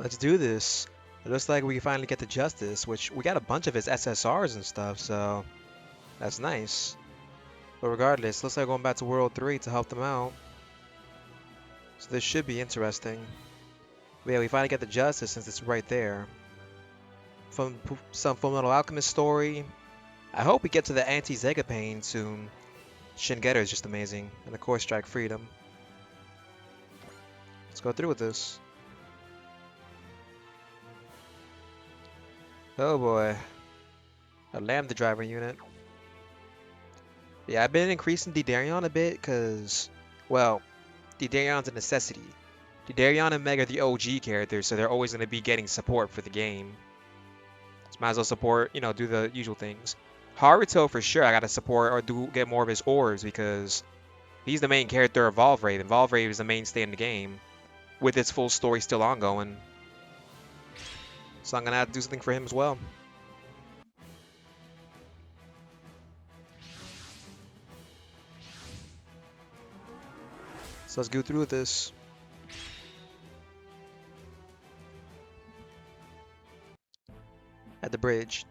Let's do this. It looks like we finally get to Justice, which we got a bunch of his SSRs and stuff, so that's nice. But regardless, looks like going back to World 3 to help them out. So this should be interesting. But yeah, we finally get the Justice since it's right there. From some Fullmetal Alchemist story. I hope we get to the anti-Zegapane soon. Shingetter is just amazing. And of course, Strike Freedom. Let's go through with this. Oh boy. A Lambda driver unit. Yeah, I've been increasing Didarion a bit because, well, Didarion's a necessity. Didarion and Meg are the OG characters, so they're always going to be getting support for the game. So might as well support, do the usual things. Haruto for sure I gotta support or get more of his orbs because he's the main character of Valvrave, and Valvrave is the mainstay in the game with its full story still ongoing. So I'm gonna have to do something for him as well. So let's go through with this. At the bridge.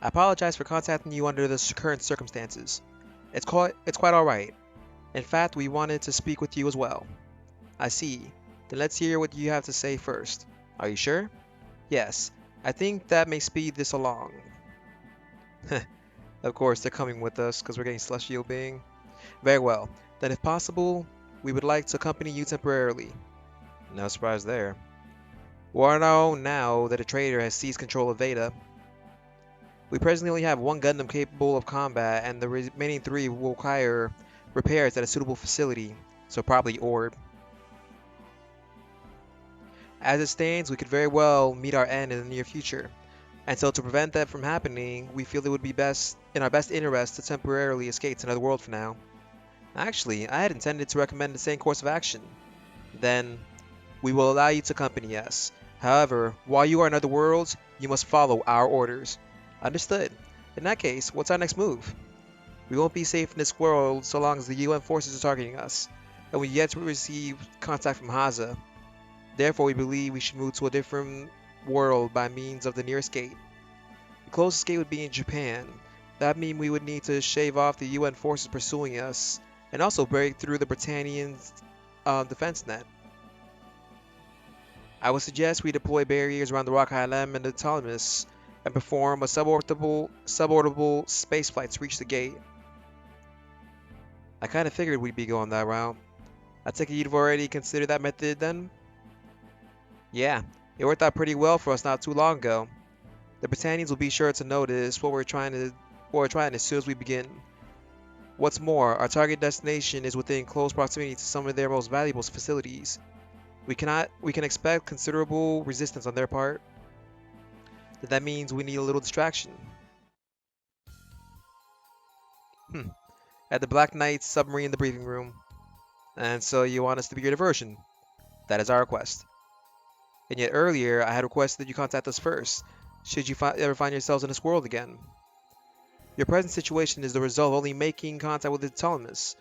I apologize for contacting you under the current circumstances. It's quite alright. In fact, we wanted to speak with you as well. I see. Then let's hear what you have to say first. Are you sure? Yes. I think that may speed this along. Of course, they're coming with us because we're getting Celestial Being. Very well. Then if possible, we would like to accompany you temporarily. No surprise there. We know now that a traitor has seized control of Veda. We presently only have one Gundam capable of combat, and the remaining three will require repairs at a suitable facility, so probably Orb. As it stands, we could very well meet our end in the near future. And so to prevent that from happening, we feel it would be in our best interest to temporarily escape to another world for now. Actually, I had intended to recommend the same course of action. Then, we will allow you to accompany us. However, while you are in other worlds, you must follow our orders. Understood. In that case, what's our next move? We won't be safe in this world so long as the UN forces are targeting us, and we yet to receive contact from Haza. Therefore, we believe we should move to a different world by means of the nearest gate. The closest gate would be in Japan. That means we would need to shave off the UN forces pursuing us, and also break through the Britannians' defense net. I would suggest we deploy barriers around the Rock Highland and the Ptolemus, and perform a suborbital spaceflight to reach the gate. I kinda figured we'd be going that route. I take it you've already considered that method then? Yeah, it worked out pretty well for us not too long ago. The Britannians will be sure to notice what we're trying as soon as we begin. What's more, our target destination is within close proximity to some of their most valuable facilities. We can expect considerable resistance on their part. That means we need a little distraction. At the Black Knight's submarine in the briefing room. And so you want us to be your diversion? That is our request. And yet earlier, I had requested that you contact us first, should you ever find yourselves in this world again. Your present situation is the result of only making contact with the Ptolemus.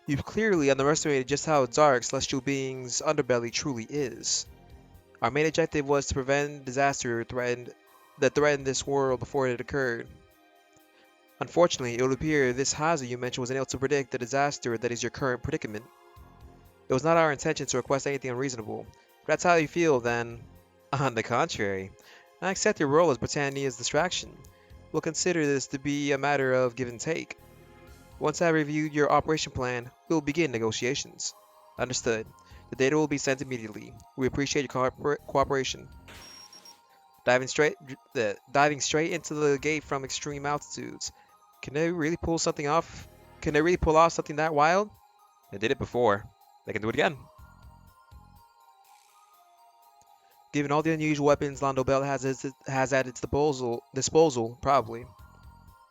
You've clearly underestimated just how dark Celestial Being's underbelly truly is. Our main objective was to prevent disaster that threatened this world before it occurred. Unfortunately, it would appear this Haza you mentioned was unable to predict the disaster that is your current predicament. It was not our intention to request anything unreasonable. If that's how you feel, then, on the contrary, I accept your role as Britannia's distraction. We'll consider this to be a matter of give and take. Once I reviewed your operation plan, we'll begin negotiations. Understood. The data will be sent immediately. We appreciate your cooperation. Diving straight into the gate from extreme altitudes. Can they really pull something off? Can they really pull off something that wild? They did it before. They can do it again. Given all the unusual weapons Londo Bell has at its disposal, probably.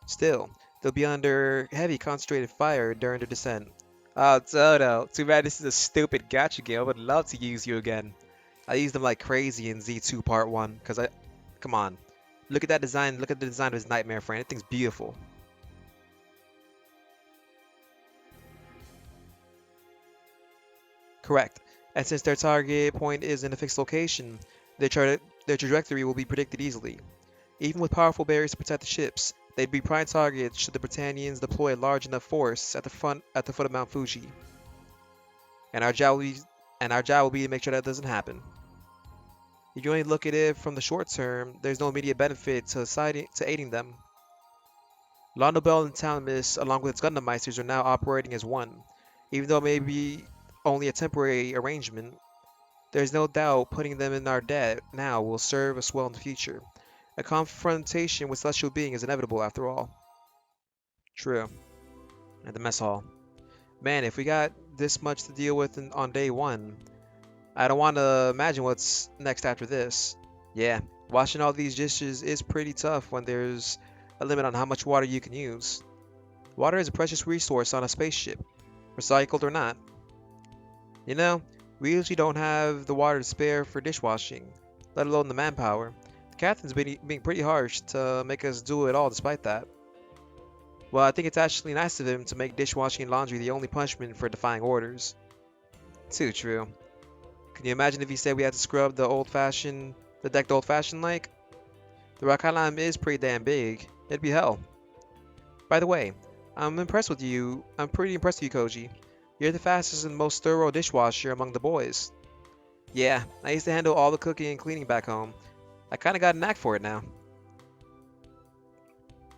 Still, they'll be under heavy concentrated fire during the descent. Oh, Toto, too bad this is a stupid gacha game. I would love to use you again. I used them like crazy in Z2 Part 1, come on. Look at that design, look at the design of his Nightmare Friend. That thing's beautiful. Correct. And since their target point is in a fixed location, Their, their trajectory will be predicted easily. Even with powerful barriers to protect the ships, they'd be prime targets should the Britannians deploy a large enough force at the foot of Mount Fuji. And our job will be to make sure that doesn't happen. If you only look at it from the short term, there's no immediate benefit to aiding them. Londo Bell and Talamis, along with its Gundam Meisters, are now operating as one. Even though it may be only a temporary arrangement, there's no doubt putting them in our debt now will serve us well in the future. A confrontation with celestial being is inevitable after all. True. At the mess hall. Man, if we got this much to deal with on day one, I don't want to imagine what's next after this. Yeah, washing all these dishes is pretty tough when there's a limit on how much water you can use. Water is a precious resource on a spaceship, recycled or not. You know, we usually don't have the water to spare for dishwashing, let alone the manpower. The captain's being pretty harsh to make us do it all despite that. Well, I think it's actually nice of him to make dishwashing and laundry the only punishment for defying orders. Too true. Can you imagine if he said we had to scrub the deck the old-fashioned like? The Rock Island is pretty damn big. It'd be hell. By the way, I'm impressed with you. I'm pretty impressed with you, Koji. You're the fastest and most thorough dishwasher among the boys. Yeah, I used to handle all the cooking and cleaning back home. I kinda got a knack for it now.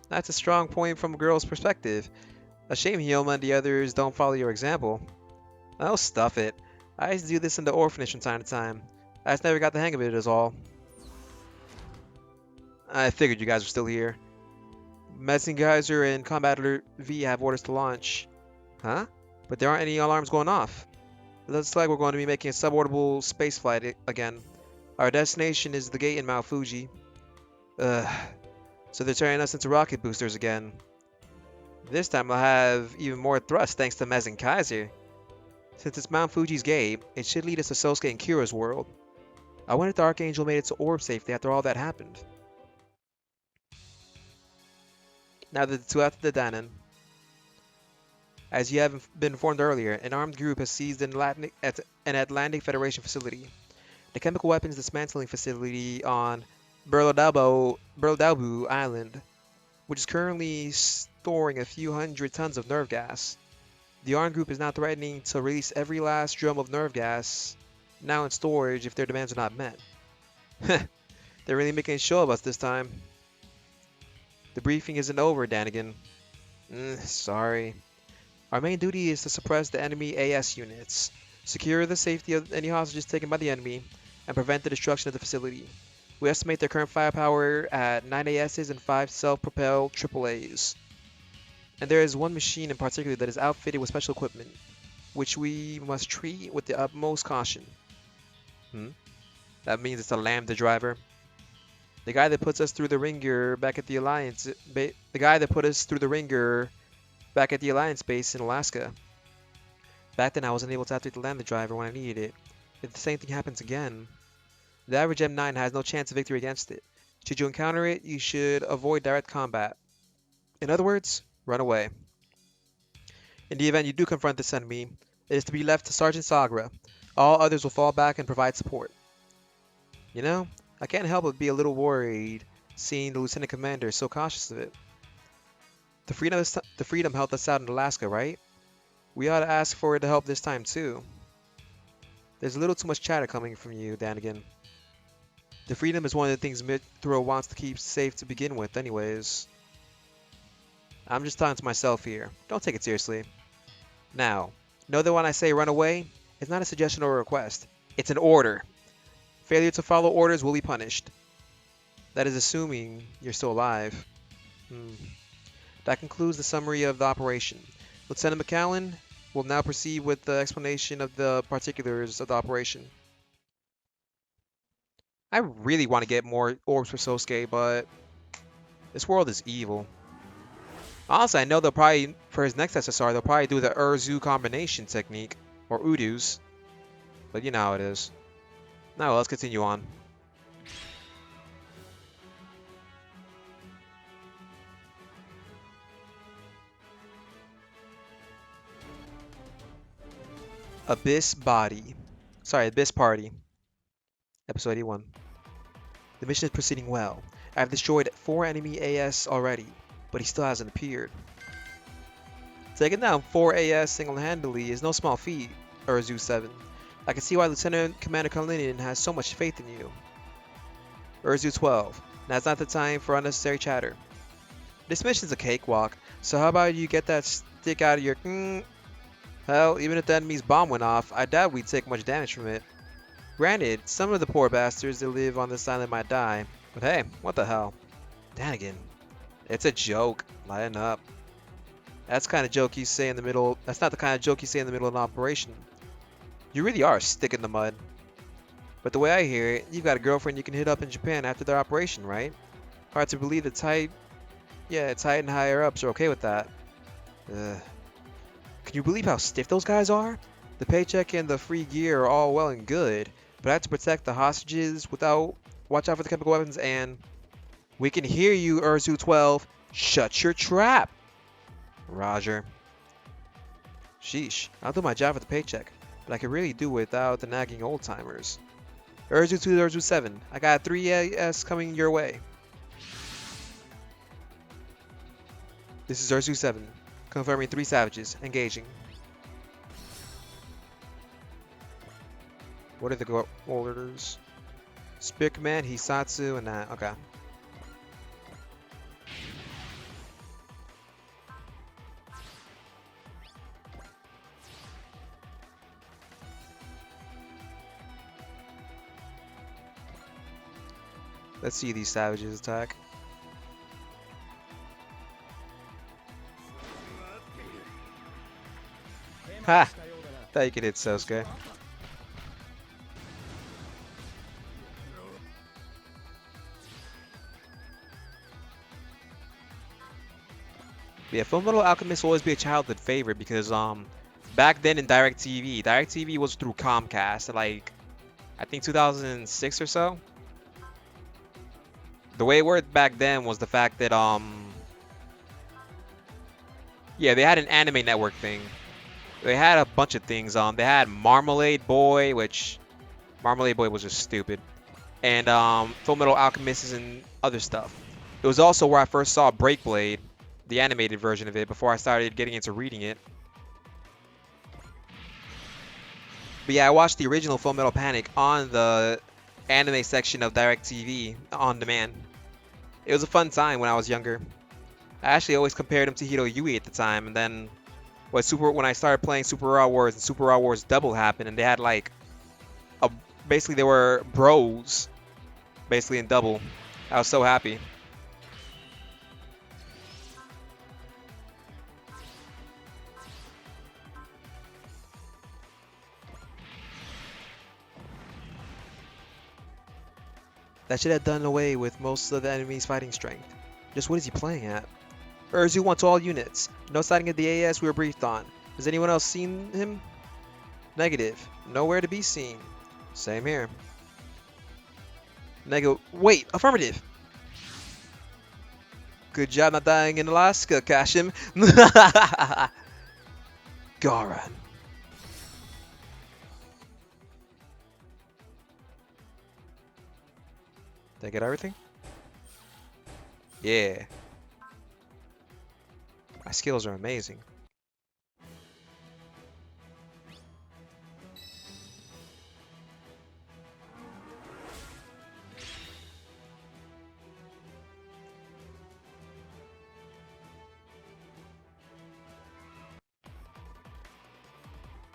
That's a strong point from a girl's perspective. A shame Hyoma and the others don't follow your example. Oh, stuff it. I used to do this in the orphanage from time to time. I just never got the hang of it is all. I figured you guys were still here. Medicine Geyser and Combat Alert V have orders to launch. Huh? But there aren't any alarms going off. It looks like we're going to be making a suborbital spaceflight again. Our destination is the gate in Mount Fuji. Ugh. So they're turning us into rocket boosters again. This time I'll have even more thrust thanks to Mez and Kaiser. Since it's Mount Fuji's gate, it should lead us to Sosuke and Kira's world. I wonder if the Archangel made it to Orb safely after all that happened. Now the tuatha the danaan. As you have been informed earlier, an armed group has seized an Atlantic Federation facility. The chemical weapons dismantling facility on Berlodaubu Island, which is currently storing a few hundred tons of nerve gas. The armed group is now threatening to release every last drum of nerve gas now in storage if their demands are not met. They're really making a show of us this time. The briefing isn't over, Danigan. Sorry. Our main duty is to suppress the enemy AS units, secure the safety of any hostages taken by the enemy, and prevent the destruction of the facility. We estimate their current firepower at 9 ASs and 5 self-propelled AAAs. And there is one machine in particular that is outfitted with special equipment, which we must treat with the utmost caution. That means it's a Lambda driver. The guy that puts us through the ringer back at the Alliance, base in Alaska. Back then I wasn't able to activate the Lambda driver when I needed it. If the same thing happens again, the average M9 has no chance of victory against it. Should you encounter it, you should avoid direct combat. In other words, run away. In the event you do confront this enemy, it is to be left to Sergeant Sagra. All others will fall back and provide support. You know, I can't help but be a little worried seeing the Lieutenant Commander so cautious of it. The Freedom helped us out in Alaska, right? We ought to ask for it to help this time too. There's a little too much chatter coming from you, Danigan. The Freedom is one of the things Mithra wants to keep safe to begin with anyways. I'm just talking to myself here. Don't take it seriously. Now, know that when I say run away, it's not a suggestion or a request. It's an order. Failure to follow orders will be punished. That is assuming you're still alive. That concludes the summary of the operation. Lieutenant McAllen will now proceed with the explanation of the particulars of the operation. I really want to get more orbs for Sosuke, but this world is evil. Honestly, I know they'll probably, for his next SSR, they'll probably do the Urzu combination technique, or Udus. But you know how it is. Now, let's continue on. Abyss Party. Episode 81. The mission is proceeding well. I have destroyed 4 enemy AS already, but he still hasn't appeared. Taking down 4 AS single-handedly is no small feat, Urzu 7. I can see why Lieutenant Commander Kalinin has so much faith in you. Urzu 12. Now's not the time for unnecessary chatter. This mission's a cakewalk, so how about you get that stick out of your Hell, even if the enemy's bomb went off, I doubt we'd take much damage from it. Granted, some of the poor bastards that live on this island might die, but hey, what the hell. Danigan, it's a joke. Lighten up. That's the kind of joke you say in the middle. That's not the kind of joke you say in the middle of an operation. You really are a stick in the mud. But the way I hear it, you've got a girlfriend you can hit up in Japan after their operation, right? Hard to believe the tight and higher ups are okay with that. Ugh. Can you believe how stiff those guys are? The paycheck and the free gear are all well and good, but I have to protect the hostages watch out for the chemical weapons and... We can hear you, Urzu 12. Shut your trap. Roger. Sheesh, I'll do my job for the paycheck, but I could really do without the nagging old-timers. Urzu 2 to Urzu 7, I got 3 AS coming your way. This is Urzu 7, confirming 3 savages, engaging. What are the orders? Spear Command, Hisatsu, and that. Okay. Let's see these savages attack. Ha! Thought you could hit Sousuk. Yeah, Fullmetal Alchemist will always be a childhood favorite because back then in DirecTV was through Comcast, like I think 2006 or so. The way it worked back then was the fact that yeah, they had an anime network thing. They had a bunch of things. They had Marmalade Boy, which Marmalade Boy was just stupid, and Fullmetal Alchemist and other stuff. It was also where I first saw Breakblade, the animated version of it, before I started getting into reading it. But yeah, I watched the original Fullmetal Panic on the anime section of DirecTV on demand. It was a fun time when I was younger. I actually always compared him to Hiro Yui at the time, and then when I started playing Super Raw Wars and Super Raw Wars Double happened, and they had like basically they were bros, basically in Double. I was so happy. That should have done away with most of the enemy's fighting strength. Just what is he playing at? Urzu wants all units. No sighting of the AS we were briefed on. Has anyone else seen him? Negative. Nowhere to be seen. Same here. Wait, affirmative. Good job not dying in Alaska, Kashim. Gauron. Did I get everything? Yeah. My skills are amazing.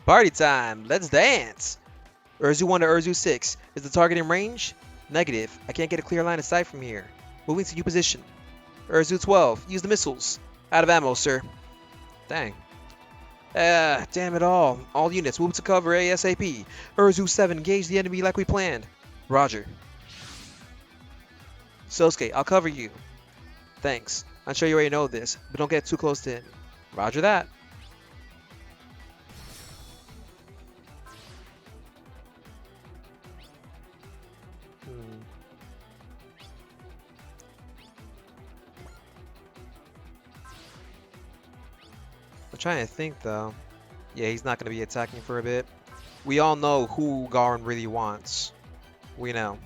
Party time! Let's dance! Urzu 1 to Urzu 6. Is the target in range? Negative. I can't get a clear line of sight from here. Moving to new position. Urzu 12. Use the missiles. Out of ammo, sir. Dang. Damn it all. All units, move to cover ASAP. Urzu 7, engage the enemy like we planned. Roger. Sosuke, I'll cover you. Thanks. I'm sure you already know this, but don't get too close to him. Roger that. I'm trying to think though. Yeah, he's not going to be attacking for a bit. We all know who Gauron really wants. We know.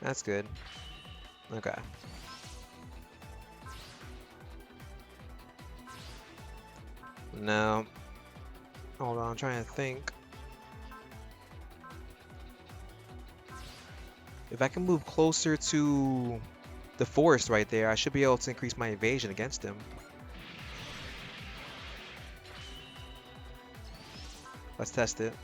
That's good. Okay. Now, hold on, I'm trying to think. If I can move closer to the forest right there, I should be able to increase my evasion against him. Let's test it.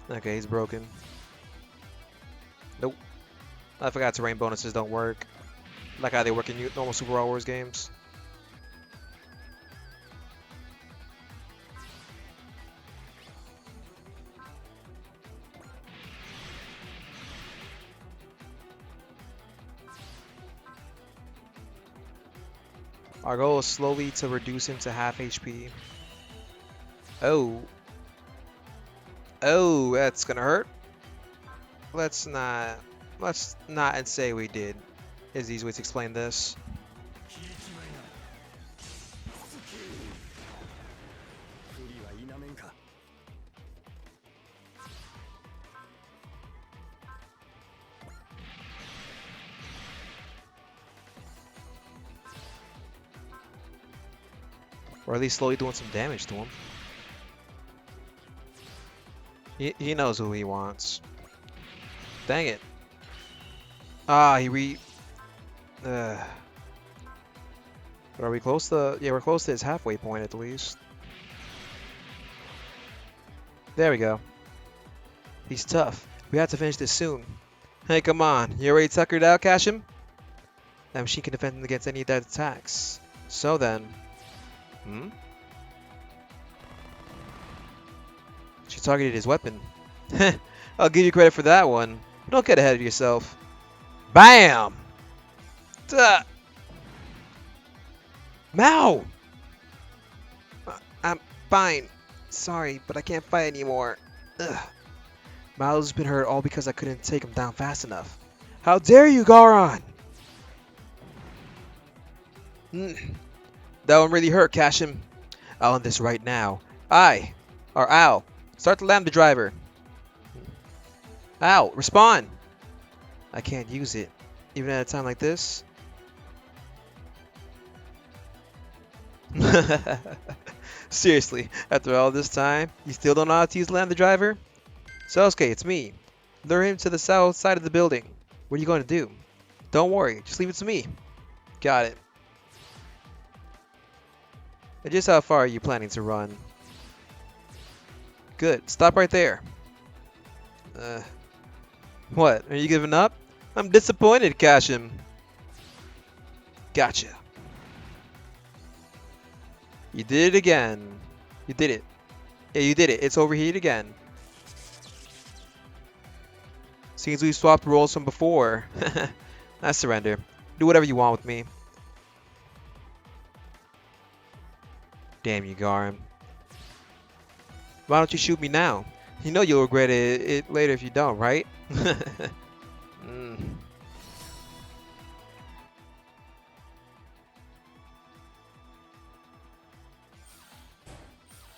Okay, he's broken. Nope. I forgot terrain bonuses don't work. Like how they work in normal Super Raw Wars games. Our goal is slowly to reduce him to half HP. Oh. Oh, that's gonna hurt. Let's not and say we did. Is the easy way to explain this. Or at least slowly doing some damage to him. He knows who he wants. Dang it. Ah, But are we close to... Yeah, we're close to his halfway point at least. There we go. He's tough. We have to finish this soon. Hey, come on. You already tuckered out, Kashim? That machine can defend against any of that attacks. So then... She targeted his weapon. I'll give you credit for that one. Don't get ahead of yourself. BAM! Duh. Mao! I'm fine. Sorry, but I can't fight anymore. Ugh. Mao's been hurt all because I couldn't take him down fast enough. How dare you, Gauron! That one really hurt, Kashim. I'll end this right now. Al, start the lambda driver. Al, respond! I can't use it, even at a time like this. Seriously, after all this time, you still don't know how to use lambda driver? Sousuk, it's me. Lure him to the south side of the building. What are you going to do? Don't worry, just leave it to me. Got it. And just how far are you planning to run? Good, stop right there. What, are you giving up? I'm disappointed, Kashim. Gotcha. You did it again. You did it. Yeah, you did it. It's overheated again. Seems we swapped roles from before. I surrender. Do whatever you want with me. Damn you, Gauron. Why don't you shoot me now? You know you'll regret it later if you don't, right?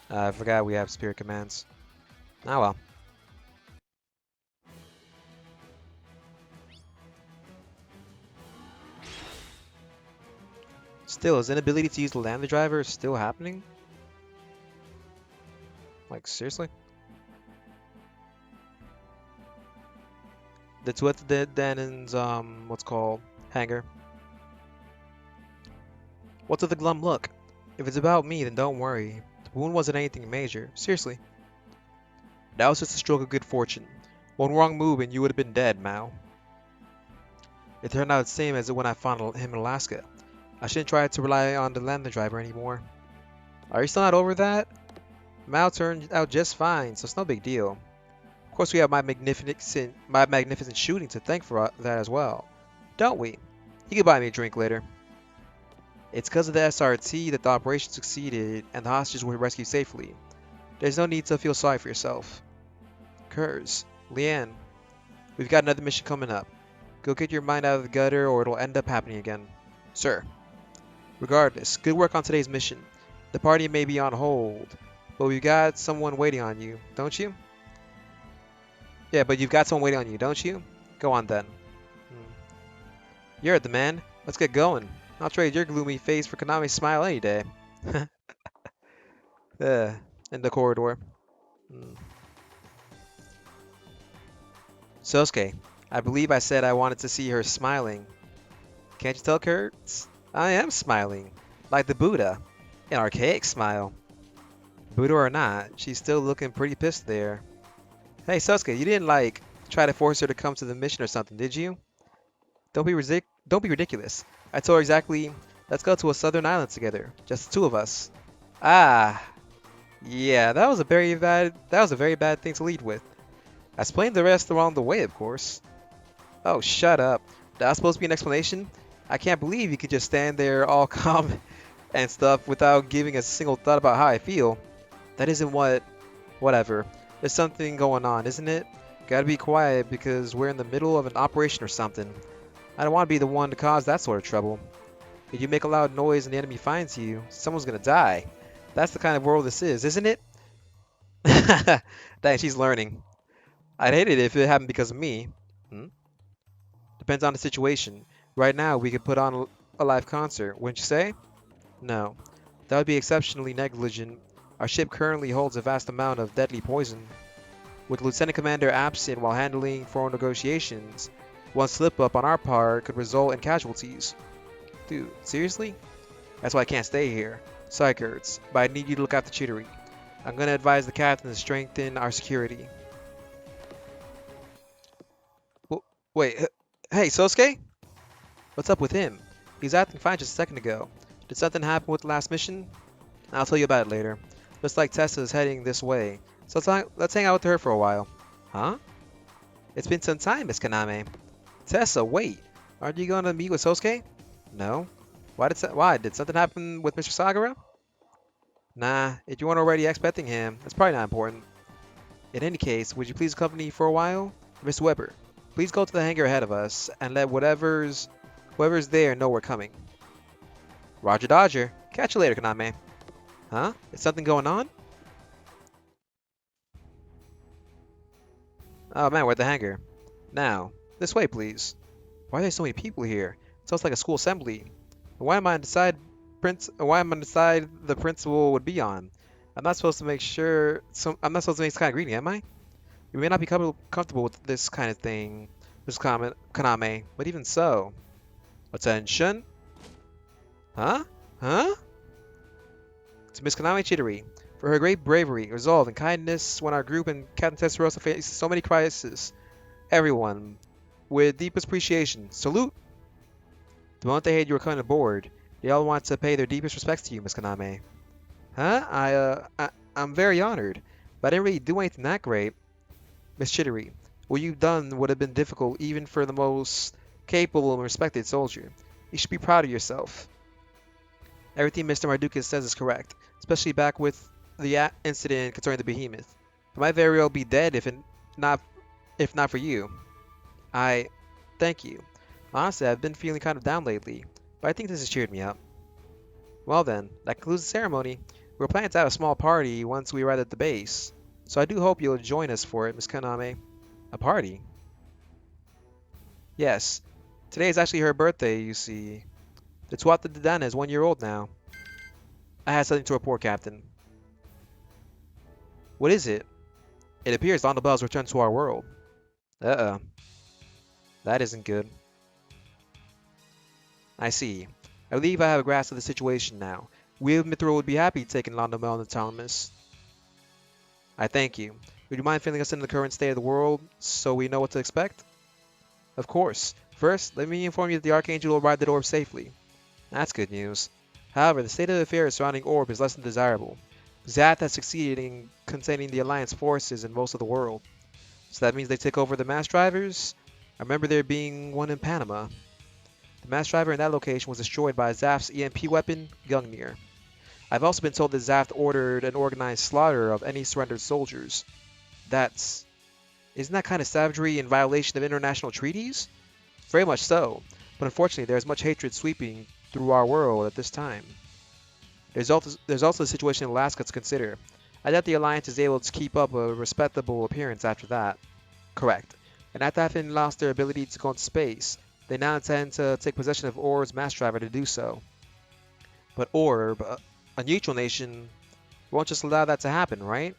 I forgot we have spirit commands. Oh well. Still, is inability to use the lambda driver still happening? Like, seriously? The tuatha danaan's, what's called, hangar. What's with the glum look? If it's about me, then don't worry. The wound wasn't anything major. Seriously. That was just a stroke of good fortune. One wrong move and you would have been dead, Mao. It turned out the same as when I found him in Alaska. I shouldn't try to rely on the lambda driver anymore. Are you still not over that? Mao turned out just fine, so it's no big deal. Of course, we have my magnificent shooting to thank for that as well, don't we? You can buy me a drink later. It's because of the SRT that the operation succeeded and the hostages were rescued safely. There's no need to feel sorry for yourself. Kurz, Leanne, we've got another mission coming up. Go get your mind out of the gutter or it'll end up happening again. Sir. Regardless, good work on today's mission. The party may be on hold, but we've got someone waiting on you, don't you? Yeah, but you've got someone waiting on you, don't you? Go on then. Hmm. You're the man. Let's get going. I'll trade your gloomy face for Konami's smile any day. uh, in the corridor. Hmm. Sosuke, I believe I said I wanted to see her smiling. Can't you tell, Kurtz? I am smiling. Like the Buddha. An archaic smile. Buddha or not, she's still looking pretty pissed there. Hey, Sosuke, you didn't, like, try to force her to come to the mission or something, did you? Don't be ridiculous. I told her exactly, let's go to a southern island together. Just the two of us. Ah. Yeah, that was a very bad thing to lead with. I explained the rest along the way, of course. Oh, shut up. That was supposed to be an explanation? I can't believe you could just stand there all calm and stuff without giving a single thought about how I feel. That isn't what... Whatever. There's something going on, isn't it? Gotta be quiet because we're in the middle of an operation or something. I don't want to be the one to cause that sort of trouble. If you make a loud noise and the enemy finds you, someone's gonna die. That's the kind of world this is, isn't it? Dang, she's learning. I'd hate it if it happened because of me. Hmm? Depends on the situation. Right now, we could put on a live concert, wouldn't you say? No. That would be exceptionally negligent. Our ship currently holds a vast amount of deadly poison. With Lieutenant Commander absent while handling foreign negotiations, one slip-up on our part could result in casualties. Dude, seriously? That's why I can't stay here. Sorry, Kurtz, but I need you to look after Chittery. I'm gonna advise the captain to strengthen our security. Wait, hey, Sosuke? What's up with him? He was acting fine just a second ago. Did something happen with the last mission? I'll tell you about it later. Looks like Tessa's heading this way, so let's hang out with her for a while. Huh? It's been some time, Miss Kaname. Tessa, wait. Aren't you going to meet with Sosuke? No. Why? Did something happen with Mr. Sagara? Nah, if you weren't already expecting him, that's probably not important. In any case, would you please accompany me for a while? Mr. Weber, please go to the hangar ahead of us and let whoever's there know we're coming. Roger Dodger. Catch you later, Kaname. Huh? Is something going on? Oh man, we're at the hangar. Now, this way, please. Why are there so many people here? It sounds like a school assembly. And why am I on the side the principal would be on? I'm not supposed to make this kind of greeting, am I? You may not be comfortable with this kind of thing, Miss Kaname, but even so. Attention! Huh? Huh? To Miss Kaname Chittery, for her great bravery, resolve, and kindness when our group and Captain Testarossa faced so many crises. Everyone, with deepest appreciation, salute! The moment they heard you were coming aboard, they all want to pay their deepest respects to you, Miss Kaname. Huh? I'm very honored, but I didn't really do anything that great. Miss Chittery, what you've done would have been difficult even for the most capable and respected soldier. You should be proud of yourself. Everything Mr. Mardukas says is correct, especially back with the incident concerning the behemoth. I might very well be dead if not for you. Thank you. Honestly, I've been feeling kind of down lately, but I think this has cheered me up. Well then, that concludes the ceremony. We're planning to have a small party once we arrive at the base, so I do hope you'll join us for it, Miss Kaname. A party? Yes. Today is actually her birthday, you see. The tuatha danaan is 1 year old now. I had something to report, Captain. What is it? It appears Donabelle's returned to our world. Uh-oh. That isn't good. I see. I believe I have a grasp of the situation now. We of Mithril would be happy taking Londonbell and the Thomas. I thank you. Would you mind filling us in the current state of the world so we know what to expect? Of course. First, let me inform you that the Archangel arrived at Orb safely. That's good news. However, the state of affairs surrounding Orb is less than desirable. Zath has succeeded in containing the Alliance forces in most of the world. So that means they took over the mass drivers? I remember there being one in Panama. The mass driver in that location was destroyed by Zath's EMP weapon, Gungnir. I've also been told that Zath ordered an organized slaughter of any surrendered soldiers. That's Isn't that kind of savagery in violation of international treaties? Very much so. But unfortunately, there is much hatred sweeping through our world at this time. There's also the situation in Alaska to consider. I doubt the Alliance is able to keep up a respectable appearance after that. Correct. And after having lost their ability to go into space, they now intend to take possession of Orb's mass driver to do so. But Orb, a neutral nation, won't just allow that to happen, right?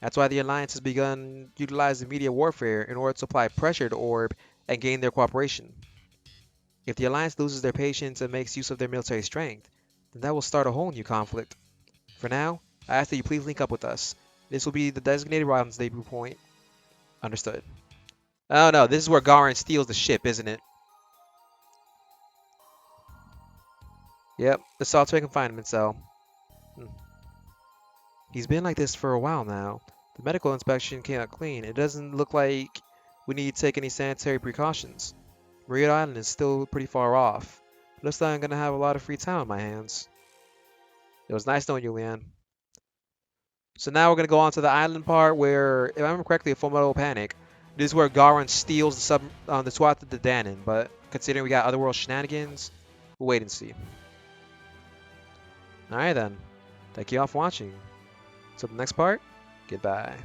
That's why the Alliance has begun utilizing media warfare in order to apply pressure to Orb and gain their cooperation. If the Alliance loses their patience and makes use of their military strength, then that will start a whole new conflict. For now, I ask that you please link up with us. This will be the designated rendezvous point. Understood. Oh no, this is where Gauron steals the ship, isn't it? Yep, the solitary confinement cell. Hmm. He's been like this for a while now. The medical inspection came out clean. It doesn't look like we need to take any sanitary precautions. Maria Island is still pretty far off. Looks like I'm gonna have a lot of free time on my hands. It was nice knowing you, Leanne. So now we're gonna go on to the island part where, if I remember correctly, a Full Metal Panic. This is where Gauron steals the tuatha the danaan, but considering we got otherworld shenanigans, we'll wait and see. Alright then. Thank you all for watching. Till the next part, goodbye.